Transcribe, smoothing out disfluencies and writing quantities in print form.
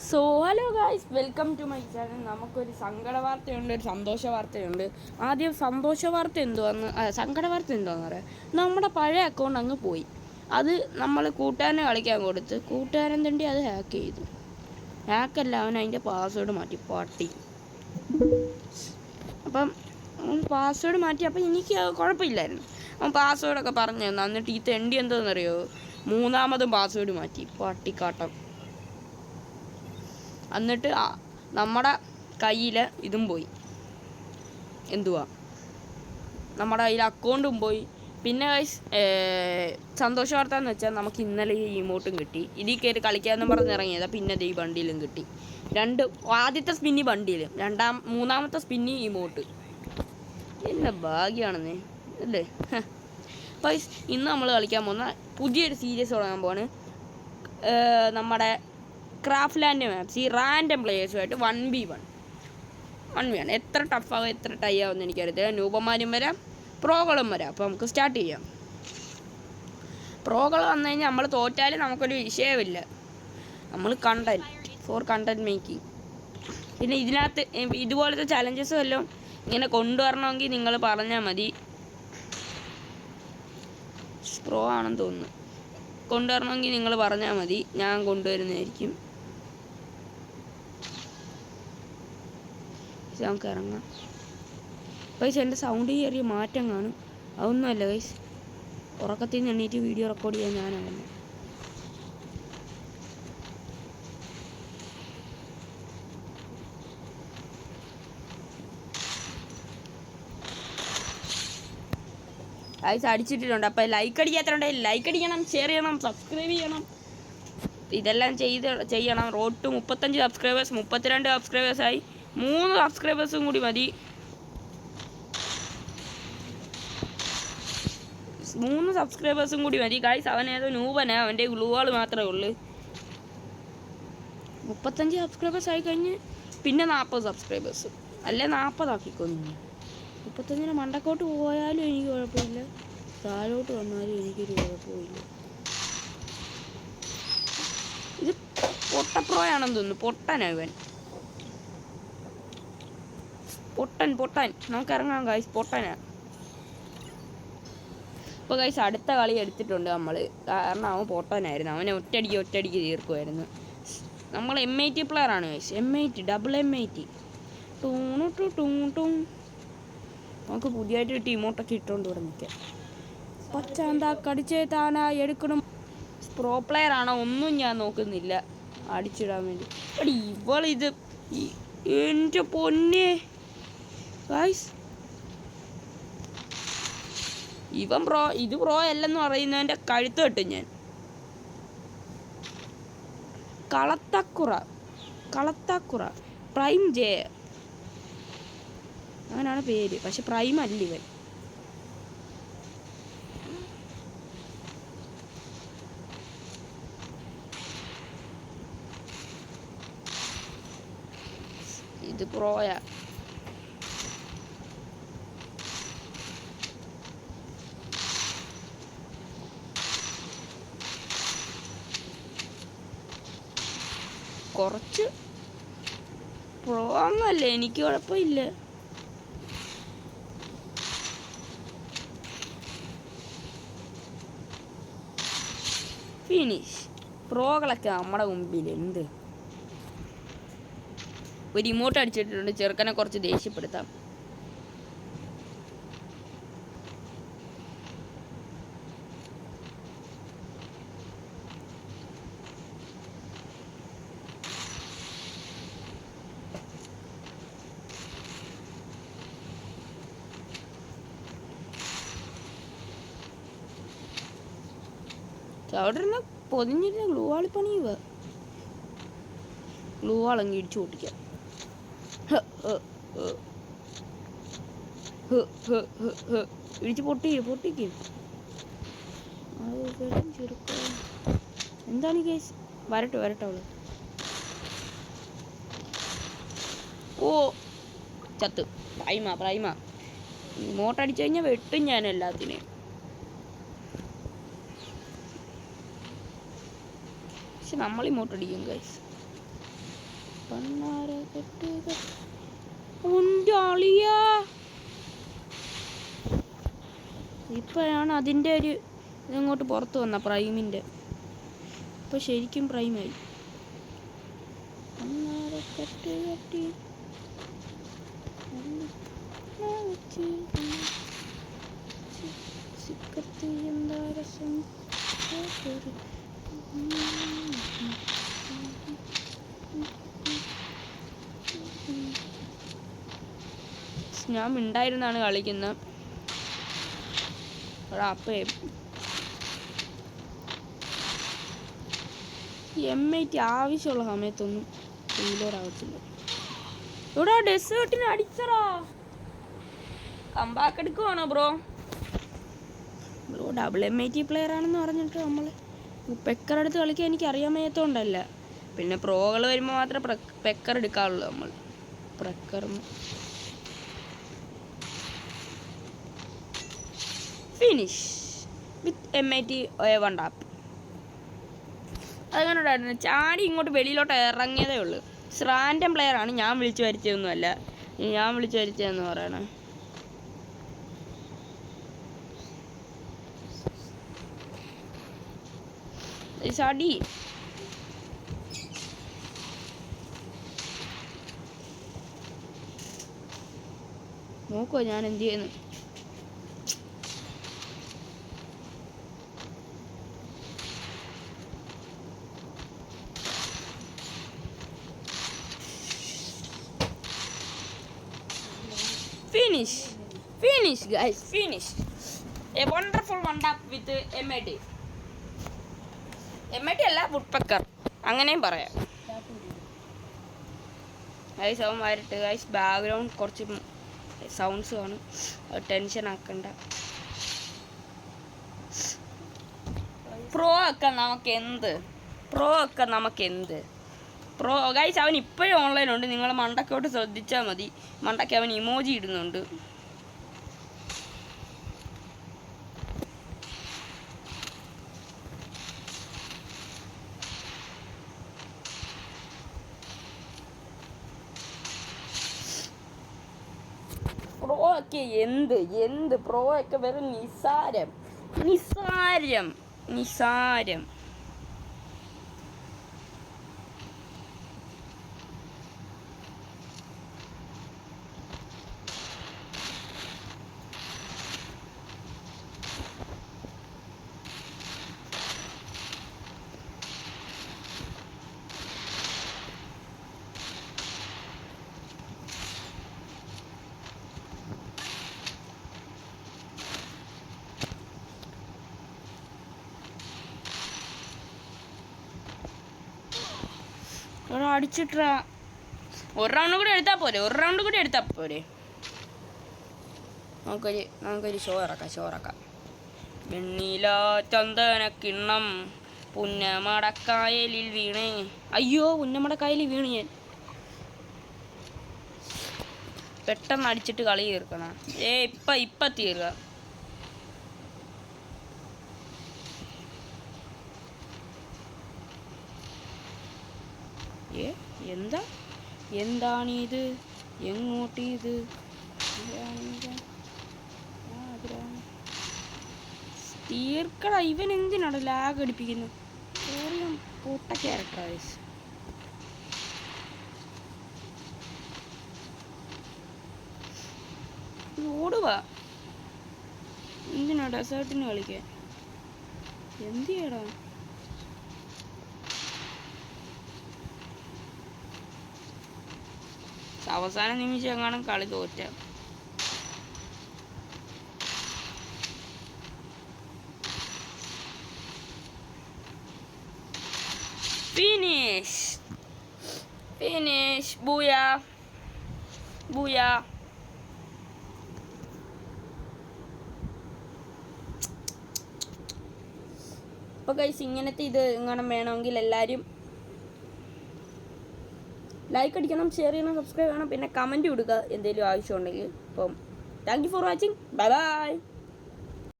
So hello guys, welcome to my channel. നമുക്കൊരു സങ്കട വാർത്തയുണ്ട്, ഒരു സന്തോഷ വാർത്തയുണ്ട്. ആദ്യം സന്തോഷ വാർത്ത എന്തുവാന്ന്, സങ്കട വാർത്ത എന്തുവാന്ന് പറയാം. നമ്മുടെ പഴയ അക്കൗണ്ട് അങ്ങ് പോയി. അത് നമ്മൾ കൂട്ടുകാരനെ കളിക്കാൻ കൊടുത്ത് കൂട്ടുകാരൻ തണ്ടി അത് ഹാക്ക് ചെയ്തു. ഹാക്കല്ല, അവൻ അതിൻ്റെ പാസ്വേഡ് മാറ്റി, പാട്ടി. അപ്പം പാസ്വേഡ് മാറ്റി. അപ്പം എനിക്ക് കുഴപ്പമില്ലായിരുന്നു. അവൻ പാസ്വേഡൊക്കെ പറഞ്ഞു തന്നു. എന്നിട്ട് ഈ തെണ്ടി എന്തോന്നറിയോ, മൂന്നാമതും പാസ്വേഡ് മാറ്റി, പട്ടിക്കാട്ടം. എന്നിട്ട് നമ്മുടെ കയ്യിൽ ഇതും പോയി, എന്തുവാ, നമ്മുടെ കയ്യിൽ അക്കൗണ്ടും പോയി. പിന്നെ സന്തോഷ വാർത്ത എന്ന് വെച്ചാൽ നമുക്ക് ഇന്നലെ ഈ ഇമോട്ടും കിട്ടി. ഇതിൽ കയറി കളിക്കാമെന്ന് പറഞ്ഞിറങ്ങിയതാണ്. പിന്നെ ഈ ബണ്ടിലും കിട്ടി. ആദ്യത്തെ സ്പിന്നി ബണ്ടിലും, മൂന്നാമത്തെ സ്പിന്നി ഇമോട്ട്. എന്നെ ഭാഗ്യമാണെന്നേ അല്ലേ. ഗയ്സ്, ഇന്ന് നമ്മൾ കളിക്കാൻ പോകുന്ന പുതിയൊരു സീരീസ് തുടങ്ങാൻ പോവാണ്. നമ്മുടെ ക്രാഫ്റ്റ് ലാൻഡ് മാപ്സ്, ഈ റാൻഡം പ്ലേയേഴ്സുമായിട്ട് 1v1 എത്ര ടഫാകും എത്ര ടൈ ആവുമെന്ന് എനിക്കറിയത്തില്ല. ന്യൂബന്മാരും വരാം, പ്രോകളും വരാം. അപ്പോൾ നമുക്ക് സ്റ്റാർട്ട് ചെയ്യാം. പ്രോകൾ വന്നു കഴിഞ്ഞാൽ നമ്മൾ തോറ്റാലും നമുക്കൊരു വിഷയമില്ല. നമ്മൾ കണ്ടൻറ് മേക്കിംഗ്. പിന്നെ ഇതിനകത്ത് ഇതുപോലത്തെ ചലഞ്ചസും എല്ലാം ഇങ്ങനെ കൊണ്ടുവരണമെങ്കിൽ നിങ്ങൾ പറഞ്ഞാൽ മതി. പ്രോ ആണെന്ന് തോന്നുന്നു. കൊണ്ടുവരണമെങ്കിൽ നിങ്ങൾ പറഞ്ഞാൽ മതി, ഞാൻ കൊണ്ടുവരുന്നതായിരിക്കും. നമുക്ക് ഇറങ്ങാം. ഗൈസ്, എൻ്റെ സൗണ്ട് ചെറിയ മാറ്റം കാണും. അതൊന്നുമല്ല ഗൈസ്, ഉറക്കത്തിൽ നിന്ന് എണ്ണീറ്റ് വീഡിയോ റെക്കോർഡ് ചെയ്യാൻ ഞാനാണ്. ഗൈസ് അടിച്ചിട്ടിട്ടുണ്ട്. അപ്പോൾ ലൈക്ക് അടിക്കാത്തതുണ്ടെങ്കിൽ ലൈക്ക് അടിക്കണം, ഷെയർ ചെയ്യണം, സബ്സ്ക്രൈബ് ചെയ്യണം. ഇതെല്ലാം ചെയ്യണം. റോഡ് ടു 35 സബ്സ്ക്രൈബേഴ്സ്, 32 സബ്സ്ക്രൈബേഴ്സായി. 3 സബ്സ്ക്രൈബേഴ്സും കൂടി മതി. 3 സബ്സ്ക്രൈബേഴ്സും കൂടി മതി ഗൈസ്. അവൻ ഏതോ നൂബനാ, അവൻ്റെ ഗ്ലൂവാൾ മാത്രമേ ഉള്ളൂ. 35 സബ്സ്ക്രൈബേഴ്സ് ആയി കഴിഞ്ഞ് പിന്നെ 40 സബ്സ്ക്രൈബേഴ്സ്, അല്ലേ 40 ആക്കിക്കൊന്നു. 35 മണ്ടക്കോട്ട് പോയാലും എനിക്ക് കുഴപ്പമില്ല, താഴോട്ട് വന്നാലും എനിക്കൊരു കുഴപ്പമില്ല. ഇത് പൊട്ടപ്രോയാണെന്ന് തോന്നുന്നു. പൊട്ടനാ ഇവൻ, പൊട്ടൻ. നമുക്ക് ഇറങ്ങാം ഗൈസ്, പൊട്ടനാ. ഇപ്പോൾ ഗൈസ് അടുത്ത കളി എടുത്തിട്ടുണ്ട് നമ്മൾ, കാരണം അവൻ പൊട്ടനായിരുന്നു. അവനെ ഒറ്റയടിക്ക് തീർക്കുമായിരുന്നു. നമ്മൾ M80 പ്ലെയറാണ് ഗൈസ്. M80 double M80. നമുക്ക് പുതിയതായിട്ട് ടീമോട്ടൊക്കെ ഇട്ടുകൊണ്ട് ഇവിടെ നിൽക്കാം. പച്ചാന്താ കടിച്ചേ താനാ എടുക്കണം. പ്രോ പ്ലെയർ ആണോ ഒന്നും ഞാൻ നോക്കുന്നില്ല, അടിച്ചിടാൻ വേണ്ടി. ഇവളിത് എൻ്റെ പൊന്നെ ഗൈസ്, ഇത് പ്രോ അല്ലെന്ന് പറയുന്നതിൻ്റെ കഴുത്ത് കെട്ടും ഞാൻ. കളത്തക്കുറ പ്രൈം ജെ അങ്ങനെയാണ് പേര്, പക്ഷെ പ്രൈം അല്ല ഇവൻ. ഇത് പ്രോയാ. കുറച്ച് പ്രോ ഒന്നല്ലേ, എനിക്ക് കുഴപ്പമില്ല. ഫിനിഷ്. പ്രോകളൊക്കെ നമ്മുടെ മുമ്പിൽ എന്ത്. ഒരു ഇമോട്ട് അടിച്ചിട്ടുണ്ട്, ചെറുക്കനെ കുറച്ച് ദേഷ്യപ്പെടുത്താം. അവിടെ ഇരുന്ന് പൊതിഞ്ഞിരുന്ന ഗ്ലൂവാളി പണിയുക. ഗ്ലൂവാളങ്ങി ഇടിച്ചു പൊട്ടിക്കാം. ഇടിച്ച് പൊട്ടിക്കും. എന്താണ് കേസ്? വരട്ടെ അവള്. ഓ ചത്ത്. പ്രൈമ ഇമോട്ടടിച്ചു കഴിഞ്ഞാൽ വെട്ടും ഞാൻ എല്ലാത്തിനെയും. പക്ഷെ നമ്മൾ ഇമോട്ടടിക്കും ഗൈസ്. ഇപ്പോഴാണ് അതിൻ്റെ ഒരു ഇതങ്ങോട്ട് പുറത്ത് വന്ന പ്രൈമിൻ്റെ. ഇപ്പോൾ ശരിക്കും പ്രൈമായി. എന്താ രസം. ഞാൻ മിണ്ടായിരുന്നാണ് കളിക്കുന്നത്. അപ്പം M80 ആവശ്യമുള്ള സമയത്തൊന്നും റീലോഡ് ആവത്തില്ല. ഇവിടെ ഡെസേർട്ടിന് അടിച്ചറാ. കമ്പാക്ക് എടുക്കുവാണോ ബ്രോ? ബ്രോ M80 പ്ലെയർ ആണെന്ന് പറഞ്ഞിട്ട് നമ്മൾ പെക്കർ എടുത്ത് കളിക്കാൻ എനിക്ക് അറിയാൻ വയ്യാത്തതുകൊണ്ടല്ല. പിന്നെ പ്രോകൾ വരുമ്പോൾ മാത്രമേ പെക്കർ എടുക്കാറുള്ളൂ. നമ്മൾ പെക്കറിന് ഫിനിഷ് വിത്ത് M80 1 ടാപ്പ്. അതുകൊണ്ടായിരുന്നു ചാടി ഇങ്ങോട്ട് വെളിയിലോട്ട് ഇറങ്ങിയതേ ഉള്ളൂ. റാൻഡം പ്ലെയറാണ്, ഞാൻ വിളിച്ചു വരുത്തിയൊന്നുമല്ല. ഞാൻ വിളിച്ചു വരുത്തിയെന്ന് പറയണേ. ചാടി നോക്കുവോ ഞാൻ എന്ത് ചെയ്യുന്നു. Finish guys, finish. A wonderful one tap with M80. M80 അല്ല, വുഡ്പെക്കർ അങ്ങനെയും പറയാം. ഗൈസ് അവൻ വരട്ടെ ഗൈസ്. ബാക്ക്ഗ്രൗണ്ട് കുറച്ച് സൗണ്ട്സ് കാണും, ടെൻഷൻ ആക്കണ്ട. പ്രോ ഒക്കെ നമുക്ക് എന്ത് പ്രോ ഗൈസ്. അവൻ ഇപ്പോഴും ഓൺലൈനുണ്ട്, നിങ്ങൾ മണ്ടക്കോട്ട് ശ്രദ്ധിച്ചാൽ മതി. മണ്ടയ്ക്ക് അവൻ ഇമോജി ഇടുന്നുണ്ട്. പ്രോ ഒക്കെ എന്ത് പ്രോ ഒക്കെ വെറും നിസാരം. അടിച്ചിട്ടാ ഒരു റൗണ്ട് കൂടി എടുത്താൽ പോരെ. നമുക്കൊരു ഷോ ഇറക്കാം. വെണ്ണീല ചന്ദന കിണ്ണം പുന്നമടക്കായലിൽ വീണേ. അയ്യോ, പുന്നമടക്കായലിൽ വീണ് ഞാൻ. പെട്ടെന്ന് അടിച്ചിട്ട് കളി തീർക്കണം. ഇപ്പം തീർക്കുക. എന്താണിത്? എങ്ങോട്ടിത്? തീർക്കട. ഇവൻ എന്തിനാണ് ലാഗ് അടിപ്പിക്കുന്നത്? പൊട്ട ക്യാരക്ടർ. ഓടുക. എന്തിനാ ഡെസേർട്ടിന് കളിക്കാൻ? എന്ത് ചെയ്യടാ? അവസാന നിമിഷം എങ്ങാനും കളി തോറ്റ. ഫിനിഷ് ബൂയാ. അപ്പോൾ ഗൈസ്, ഇങ്ങനത്തെ ഇത് എങ്ങനെ വേണമെങ്കിൽ എല്ലാവരും ലൈക്ക് അടിക്കണം, ഷെയർ ചെയ്യണം, സബ്സ്ക്രൈബ് ചെയ്യണം, പിന്നെ കമൻറ്റ് കൊടുക്കുക എന്തെങ്കിലും ആവശ്യമുണ്ടെങ്കിൽ. അപ്പം thank you for watching. By.